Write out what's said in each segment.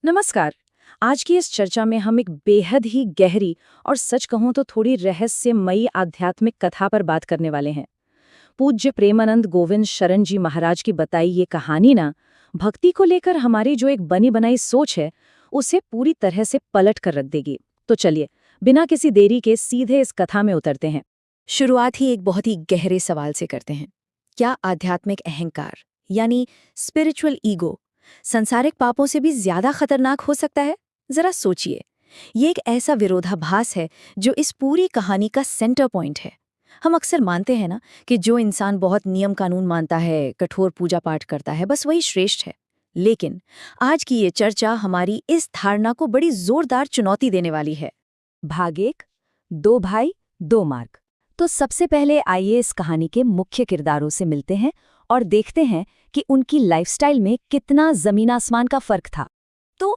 नमस्कार। आज की इस चर्चा में हम एक बेहद ही गहरी और सच कहूं तो थोड़ी रहस्यमयी आध्यात्मिक कथा पर बात करने वाले हैं। पूज्य प्रेमानंद गोविंद शरण जी महाराज की बताई ये कहानी ना, भक्ति को लेकर हमारी जो एक बनी बनाई सोच है उसे पूरी तरह से पलट कर रख देगी। तो चलिए, बिना किसी देरी के सीधे इस कथा में उतरते हैं। शुरुआत ही एक बहुत ही गहरे सवाल से करते हैं। क्या आध्यात्मिक अहंकार यानी स्पिरिचुअल ईगो सांसारिक पापों से भी ज्यादा खतरनाक हो सकता है? जरा सोचिए। ये एक ऐसा विरोधाभास है जो इस पूरी कहानी का सेंटर पॉइंट है। हम अक्सर मानते हैं ना कि जो इंसान बहुत नियम कानून मानता है, कठोर पूजा पाठ करता है, बस वही श्रेष्ठ है। लेकिन आज की ये चर्चा हमारी इस धारणा को बड़ी जोरदार चुनौती देने वाली है। भाग 1, 2 भाई 2 मार्ग। तो सबसे पहले आइए इस कहानी के मुख्य किरदारों से मिलते हैं और देखते हैं कि उनकी लाइफस्टाइल में कितना जमीन आसमान का फर्क था। तो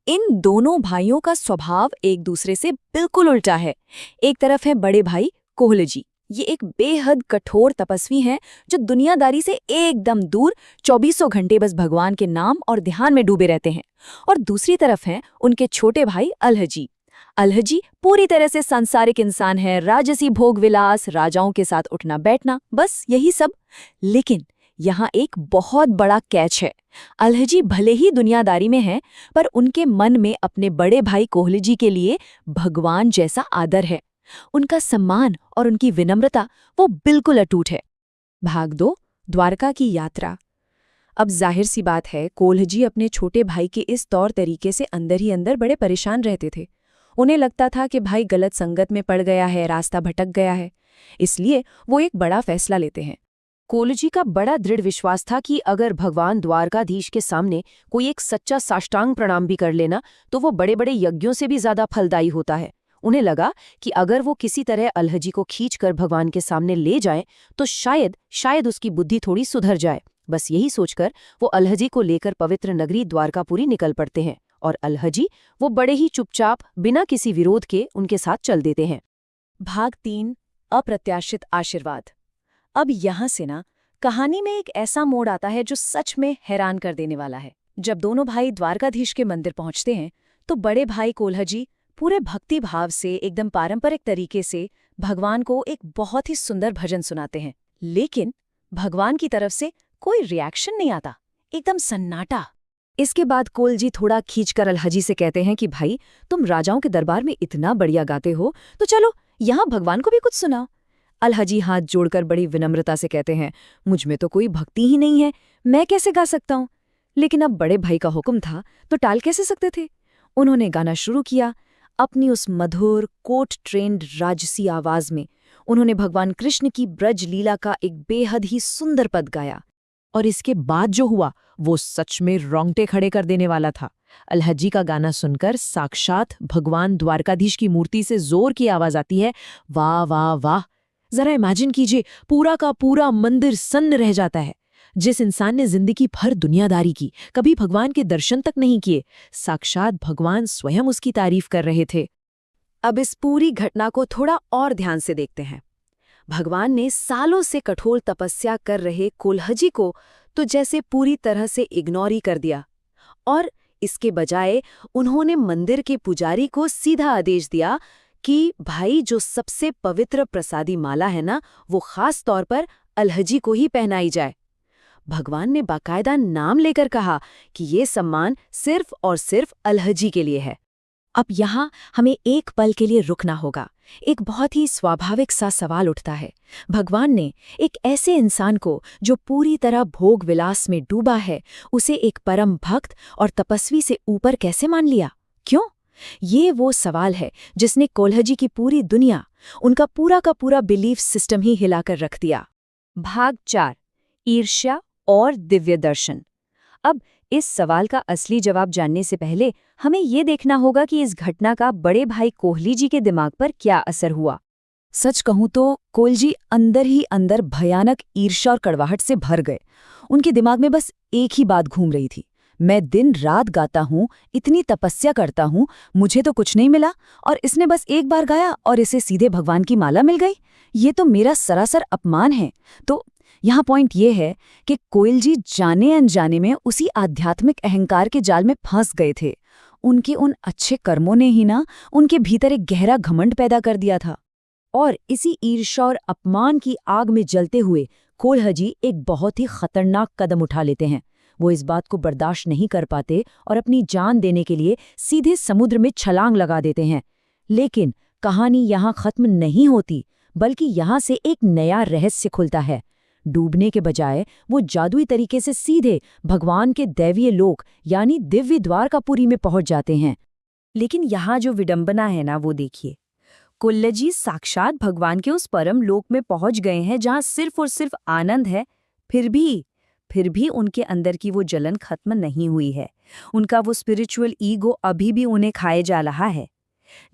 इन दोनों भाइयों का स्वभाव एक दूसरे से बिल्कुल उल्टा है। एक तरफ है बड़े भाई कोहलजी। ये एक बेहद कठोर तपस्वी हैं जो दुनियादारी से एकदम दूर 2400 घंटे बस भगवान के नाम और ध्यान में डूबे रहते हैं। और दूसरी तरफ हैं उनके छोटे भाई अलहजी। अलहजी पूरी तरह से सांसारिक इंसान है, राजसी भोग विलास, राजाओं के साथ उठना बैठना, बस यही सब। लेकिन यहाँ एक बहुत बड़ा कैच है। अलहजी भले ही दुनियादारी में हैं, पर उनके मन में अपने बड़े भाई कोहलजी के लिए भगवान जैसा आदर है। उनका सम्मान और उनकी विनम्रता वो बिल्कुल अटूट है। भाग 2, द्वारका की यात्रा। अब जाहिर सी बात है, कोहलजी अपने छोटे भाई के इस तौर तरीके से अंदर ही अंदर बड़े परेशान रहते थे। उन्हें लगता था कि भाई गलत संगत में पड़ गया है, रास्ता भटक गया है। इसलिए वो एक बड़ा फैसला लेते हैं। कोहलजी का बड़ा दृढ़ विश्वास था कि अगर भगवान द्वारकाधीश के सामने कोई एक सच्चा साष्टांग प्रणाम भी कर लेना तो वो बड़े बड़े यज्ञों से भी ज्यादा फलदायी होता है। उन्हें लगा कि अगर वो किसी तरह अलहजी को खींचकर भगवान के सामने ले जाएं तो शायद उसकी बुद्धि थोड़ी सुधर जाए। बस यही सोचकर वो अलहजी को लेकर पवित्र नगरी द्वारकापुरी निकल पड़ते हैं और अलहजी वो बड़े ही चुपचाप बिना किसी विरोध के उनके साथ चल देते हैं। भाग 3, अप्रत्याशित आशीर्वाद। अब यहाँ से ना कहानी में एक ऐसा मोड़ आता है जो सच में हैरान कर देने वाला है। जब दोनों भाई द्वारकाधीश के मंदिर पहुंचते हैं तो बड़े भाई कोहलजी पूरे भक्ति भाव से एकदम पारंपरिक तरीके से भगवान को एक बहुत ही सुंदर भजन सुनाते हैं। लेकिन भगवान की तरफ से कोई रिएक्शन नहीं आता, एकदम सन्नाटा। इसके बाद कोहलजी थोड़ा खींचकर अलहजी से कहते हैं कि भाई, तुम राजाओं के दरबार में इतना बढ़िया गाते हो तो चलो यहाँ भगवान को भी कुछ सुनाओ। अलहजी हाथ जोड़कर बड़ी विनम्रता से कहते हैं, मुझ में तो कोई भक्ति ही नहीं है, मैं कैसे गा सकता हूँ। लेकिन अब बड़े भाई का हुक्म था तो टाल कैसे सकते थे। उन्होंने गाना शुरू किया। अपनी उस मधुर कोट ट्रेंड राजसी आवाज में उन्होंने भगवान कृष्ण की ब्रज लीला का एक बेहद ही सुंदर पद गाया। और इसके बाद जो हुआ वो सच में रोंगटे खड़े कर देने वाला था। अलहजी का गाना सुनकर साक्षात भगवान द्वारकाधीश की मूर्ति से जोर की आवाज आती है, वाह वाह वाह। जरा इमेजिन कीजिए, पूरा का पूरा मंदिर सन्न रह जाता है। जिस इंसान ने जिंदगी भर दुनियादारी की, कभी भगवान के दर्शन तक नहीं किए, साक्षात भगवान स्वयं उसकी तारीफ कर रहे थे। अब इस पूरी घटना को थोड़ा और ध्यान से देखते हैं। भगवान ने सालों से कठोर तपस्या कर रहे कोहलजी को तो जैसे पूरी तरह से इग्नोर ही कर दिया और इसके बजाय उन्होंने मंदिर के पुजारी को सीधा आदेश दिया कि भाई, जो सबसे पवित्र प्रसादी माला है ना, वो खास तौर पर अलहजी को ही पहनाई जाए। भगवान ने बाकायदा नाम लेकर कहा कि ये सम्मान सिर्फ और सिर्फ अलहजी के लिए है। अब यहाँ हमें एक पल के लिए रुकना होगा। एक बहुत ही स्वाभाविक सा सवाल उठता है, भगवान ने एक ऐसे इंसान को जो पूरी तरह भोग विलास में डूबा है, उसे एक परम भक्त और तपस्वी से ऊपर कैसे मान लिया? क्यों? ये वो सवाल है जिसने कोहलजी की पूरी दुनिया, उनका पूरा का पूरा बिलीफ सिस्टम ही हिलाकर रख दिया। भाग 4, ईर्ष्या और दिव्य दर्शन। अब इस सवाल का असली जवाब जानने से पहले हमें ये देखना होगा कि इस घटना का बड़े भाई कोहलजी के दिमाग पर क्या असर हुआ। सच कहूं तो कोहलजी अंदर ही अंदर भयानक ईर्ष्या और कड़वाहट से भर गए। उनके दिमाग में बस एक ही बात घूम रही थी, मैं दिन रात गाता हूँ, इतनी तपस्या करता हूँ, मुझे तो कुछ नहीं मिला और इसने बस एक बार गाया और इसे सीधे भगवान की माला मिल गई। ये तो मेरा सरासर अपमान है। तो यहाँ पॉइंट ये है कि कोयल जी जाने अनजाने में उसी आध्यात्मिक अहंकार के जाल में फंस गए थे। उनके उन अच्छे कर्मों ने ही ना उनके भीतर एक गहरा घमंड पैदा कर दिया था। और इसी ईर्ष्या और अपमान की आग में जलते हुए कोल्हजी एक बहुत ही खतरनाक कदम उठा लेते हैं। वो इस बात को बर्दाश्त नहीं कर पाते और अपनी जान देने के लिए सीधे समुद्र में छलांग लगा देते हैं। लेकिन कहानी यहाँ खत्म नहीं होती, बल्कि यहाँ से एक नया रहस्य खुलता है। डूबने के बजाय वो जादुई तरीके से सीधे भगवान के दैवीय लोक यानी दिव्य द्वारकापुरी में पहुंच जाते हैं। लेकिन यहाँ जो विडंबना है ना, वो देखिए। कोल्लजी साक्षात भगवान के उस परम लोक में पहुंच गए हैं जहां सिर्फ और सिर्फ आनंद है। फिर भी उनके अंदर की वो जलन खत्म नहीं हुई है। उनका वो स्पिरिचुअल ईगो अभी भी उन्हें खाए जा रहा है।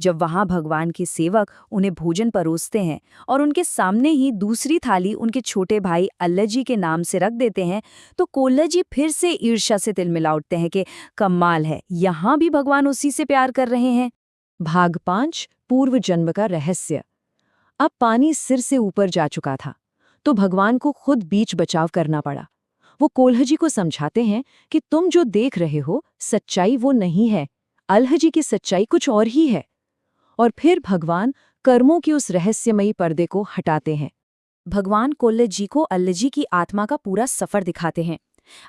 जब वहां भगवान के सेवक उन्हें भोजन परोसते हैं और उनके सामने ही दूसरी थाली उनके छोटे भाई अल्लाजी के नाम से रख देते हैं, तो कोल्लजी फिर से ईर्ष्या से तिलमिला उठते हैं कि कमाल है, यहाँ भी भगवान उसी से प्यार कर रहे हैं। भाग 5 पूर्व जन्म का रहस्य। अब पानी सिर से ऊपर जा चुका था, तो भगवान को खुद बीच बचाव करना पड़ा। वो कोल्हजी को समझाते हैं कि तुम जो देख रहे हो सच्चाई वो नहीं है, अल्हजी की सच्चाई कुछ और ही है। और फिर भगवान कर्मों की उस रहस्यमयी पर्दे को हटाते हैं। भगवान कोल्लजी को अल्लजी की आत्मा का पूरा सफर दिखाते हैं।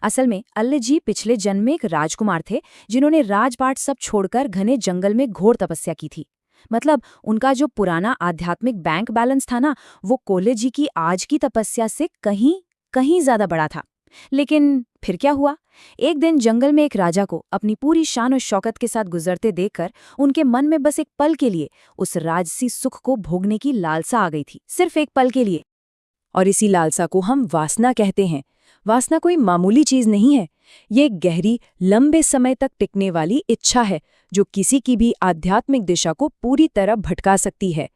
असल में अल्लजी पिछले जन्म में एक राजकुमार थे जिन्होंने राजपाट सब छोड़कर घने जंगल में घोर तपस्या की थी। मतलब उनका जो पुराना आध्यात्मिक बैंक बैलेंस था ना, वो कोल्लजी की आज की तपस्या से कहीं ज्यादा बड़ा था। लेकिन फिर क्या हुआ? एक दिन जंगल में एक राजा को अपनी पूरी शान और शौकत के साथ गुजरते देखकर उनके मन में बस एक पल के लिए उस राजसी सुख को भोगने की लालसा आ गई थी, सिर्फ एक पल के लिए। और इसी लालसा को हम वासना कहते हैं। वासना कोई मामूली चीज नहीं है, ये एक गहरी, लंबे समय तक टिकने वाली इच्छा है जो किसी की भी आध्यात्मिक दिशा को पूरी तरह भटका सकती है।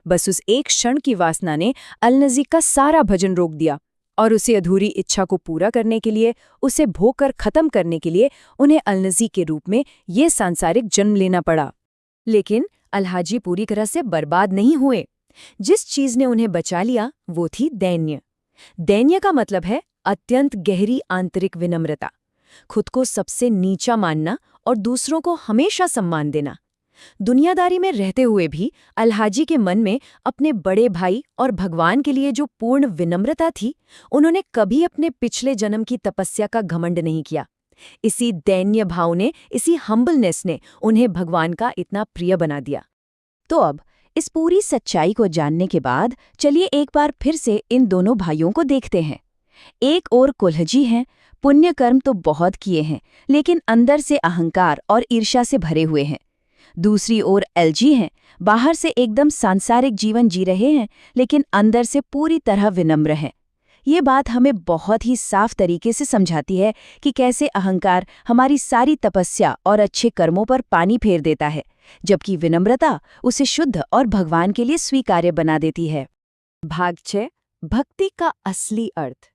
बस उस एक क्षण की वासना ने अल्नजी का सारा भजन रोक दिया, और उसे अधूरी इच्छा को पूरा करने के लिए, उसे भोगकर खत्म करने के लिए उन्हें अल्नजी के रूप में ये सांसारिक जन्म लेना पड़ा। लेकिन अल्हाजी पूरी तरह से बर्बाद नहीं हुए। जिस चीज ने उन्हें बचा लिया वो थी दैन्य। दैन्य का मतलब है अत्यंत गहरी आंतरिक विनम्रता, खुद को सबसे नीचा मानना और दूसरों को हमेशा सम्मान देना। दुनियादारी में रहते हुए भी अल्हाजी के मन में अपने बड़े भाई और भगवान के लिए जो पूर्ण विनम्रता थी, उन्होंने कभी अपने पिछले जन्म की तपस्या का घमंड नहीं किया। इसी दैन्य भाव ने, इसी हम्बलनेस ने उन्हें भगवान का इतना प्रिय बना दिया। तो अब इस पूरी सच्चाई को जानने के बाद चलिए एक बार फिर से इन दोनों भाइयों को देखते हैं। एक और कोल्हजी हैं, पुण्य कर्म तो बहुत किए हैं, लेकिन अंदर से अहंकार और ईर्ष्या से भरे हुए हैं। दूसरी ओर एलजी हैं, बाहर से एकदम सांसारिक जीवन जी रहे हैं, लेकिन अंदर से पूरी तरह विनम्र हैं। ये बात हमें बहुत ही साफ तरीके से समझाती है कि कैसे अहंकार हमारी सारी तपस्या और अच्छे कर्मों पर पानी फेर देता है, जबकि विनम्रता उसे शुद्ध और भगवान के लिए स्वीकार्य बना देती है। भाग 6 भक्ति का असली अर्थ।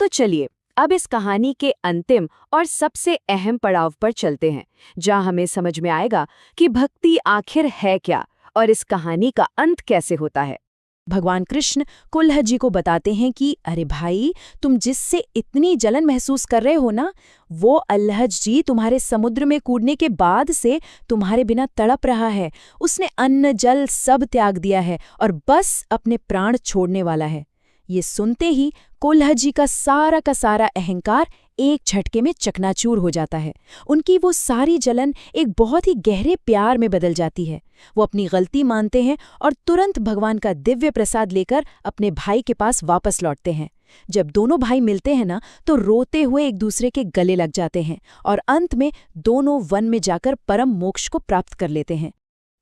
तो चलिए अब इस कहानी के अंतिम और सबसे अहम पड़ाव पर चलते हैं, जहां हमें समझ में आएगा कि भक्ति आखिर है क्या और इस कहानी का अंत कैसे होता है। भगवान कृष्ण कोल्हजी को बताते हैं कि अरे भाई, तुम जिससे इतनी जलन महसूस कर रहे हो ना, वो अल्हज जी तुम्हारे समुद्र में कूदने के बाद से तुम्हारे बिना तड़प रहा है। उसने अन्न जल सब त्याग दिया है और बस अपने प्राण छोड़ने वाला है। ये सुनते ही कोल्हजी का सारा अहंकार एक झटके में चकनाचूर हो जाता है। उनकी वो सारी जलन एक बहुत ही गहरे प्यार में बदल जाती है। वो अपनी गलती मानते हैं और तुरंत भगवान का दिव्य प्रसाद लेकर अपने भाई के पास वापस लौटते हैं। जब दोनों भाई मिलते हैं ना, तो रोते हुए एक दूसरे के गले लग जाते हैं और अंत में दोनों वन में जाकर परम मोक्ष को प्राप्त कर लेते हैं।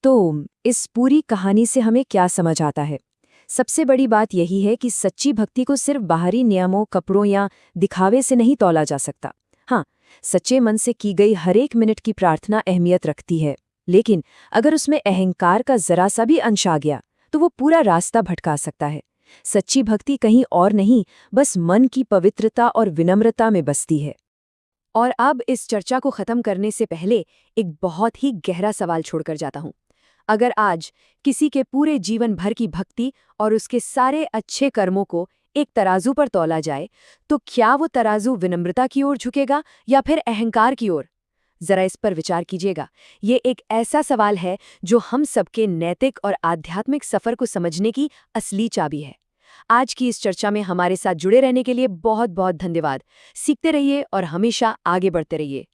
तो इस पूरी कहानी से हमें क्या समझ आता है? सबसे बड़ी बात यही है कि सच्ची भक्ति को सिर्फ बाहरी नियमों, कपड़ों या दिखावे से नहीं तौला जा सकता। हाँ, सच्चे मन से की गई हर एक मिनट की प्रार्थना अहमियत रखती है, लेकिन अगर उसमें अहंकार का जरा सा भी अंश आ गया तो वो पूरा रास्ता भटका सकता है। सच्ची भक्ति कहीं और नहीं, बस मन की पवित्रता और विनम्रता में बसती है। और अब इस चर्चा को खत्म करने से पहले एक बहुत ही गहरा सवाल छोड़कर जाता हूँ। अगर आज किसी के पूरे जीवन भर की भक्ति और उसके सारे अच्छे कर्मों को एक तराजू पर तौला जाए तो क्या वो तराजू विनम्रता की ओर झुकेगा या फिर अहंकार की ओर? जरा इस पर विचार कीजिएगा। ये एक ऐसा सवाल है जो हम सबके नैतिक और आध्यात्मिक सफर को समझने की असली चाबी है। आज की इस चर्चा में हमारे साथ जुड़े रहने के लिए बहुत बहुत धन्यवाद। सीखते रहिए और हमेशा आगे बढ़ते रहिए।